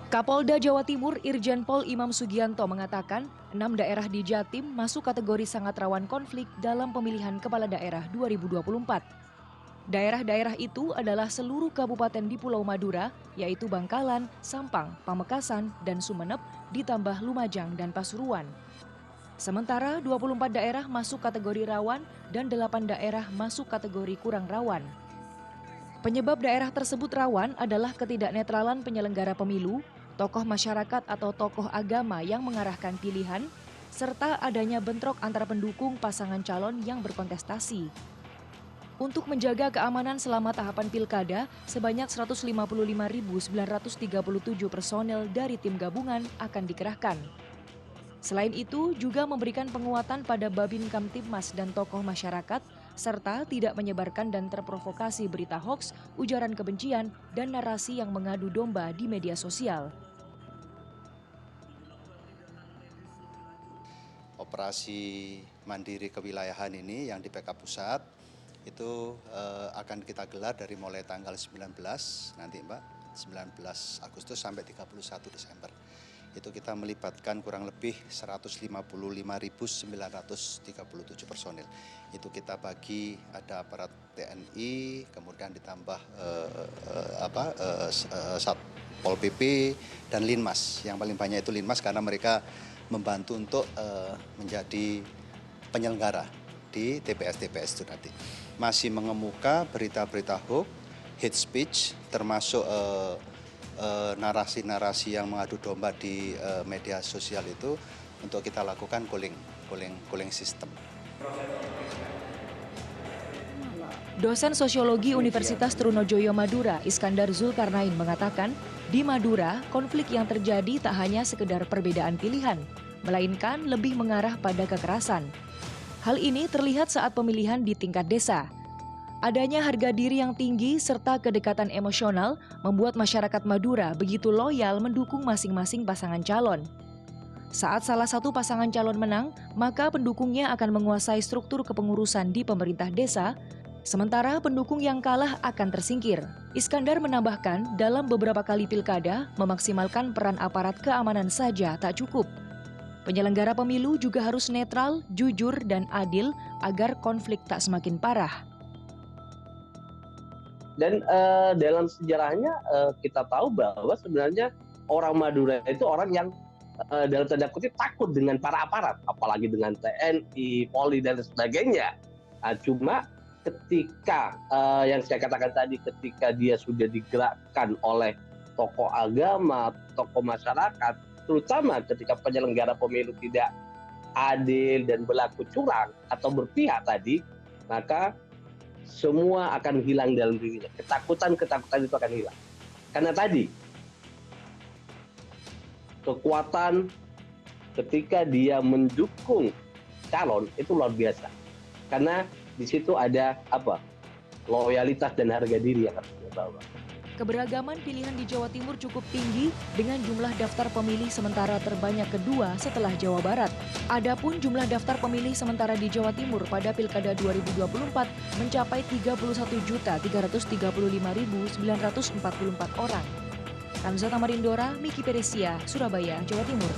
Kapolda Jawa Timur Irjen Pol Imam Sugianto mengatakan 6 daerah di Jatim masuk kategori sangat rawan konflik dalam pemilihan kepala daerah 2024. Daerah-daerah itu adalah seluruh kabupaten di Pulau Madura, yaitu Bangkalan, Sampang, Pamekasan, dan Sumeneb, ditambah Lumajang dan Pasuruan. Sementara 24 daerah masuk kategori rawan dan 8 daerah masuk kategori kurang rawan. Penyebab daerah tersebut rawan adalah ketidaknetralan penyelenggara pemilu, tokoh masyarakat atau tokoh agama yang mengarahkan pilihan, serta adanya bentrok antara pendukung pasangan calon yang berkontestasi. Untuk menjaga keamanan selama tahapan pilkada, sebanyak 155.937 personel dari tim gabungan akan dikerahkan. Selain itu, juga memberikan penguatan pada Babin Kamtibmas dan tokoh masyarakat, serta tidak menyebarkan dan terprovokasi berita hoaks, ujaran kebencian, dan narasi yang mengadu domba di media sosial. Operasi mandiri kewilayahan ini yang di PK Pusat itu akan kita gelar dari mulai tanggal 19 nanti Mbak, 19 Agustus sampai 31 Desember. Itu kita melibatkan kurang lebih 155.937 personil. Itu kita bagi ada aparat TNI, kemudian ditambah Satpol PP dan Linmas. Yang paling banyak itu Linmas karena mereka membantu untuk menjadi penyelenggara di TPS-TPS itu nanti. Masih mengemuka berita-berita hoax, hate speech, termasuk narasi-narasi yang mengadu domba di media sosial itu untuk kita lakukan cooling system. Dosen Sosiologi Universitas Trunojoyo Madura, Iskandar Zulkarnain mengatakan, di Madura, konflik yang terjadi tak hanya sekedar perbedaan pilihan, melainkan lebih mengarah pada kekerasan. Hal ini terlihat saat pemilihan di tingkat desa. Adanya harga diri yang tinggi serta kedekatan emosional membuat masyarakat Madura begitu loyal mendukung masing-masing pasangan calon. Saat salah satu pasangan calon menang, maka pendukungnya akan menguasai struktur kepengurusan di pemerintah desa, sementara pendukung yang kalah akan tersingkir. Iskandar menambahkan, dalam beberapa kali pilkada, memaksimalkan peran aparat keamanan saja tak cukup. Penyelenggara pemilu juga harus netral, jujur, dan adil agar konflik tak semakin parah. Dan dalam sejarahnya kita tahu bahwa sebenarnya orang Madura itu orang yang dalam tanda kutip takut dengan para aparat, apalagi dengan TNI, Polri, dan sebagainya. Cuma ketika yang saya katakan tadi, ketika dia sudah digerakkan oleh tokoh agama, tokoh masyarakat, terutama ketika penyelenggara pemilu tidak adil dan berlaku curang atau berpihak tadi, maka semua akan hilang dalam dirinya. Ketakutan itu akan hilang. Karena tadi, kekuatan ketika dia mendukung calon itu luar biasa. Karena di situ ada loyalitas dan harga diri yang harus dia bawa. Keberagaman pilihan di Jawa Timur cukup tinggi dengan jumlah daftar pemilih sementara terbanyak kedua setelah Jawa Barat. Adapun jumlah daftar pemilih sementara di Jawa Timur pada Pilkada 2024 mencapai 31.335.944 orang. Kamsa Tamarindora, Miki Peresia, Surabaya, Jawa Timur.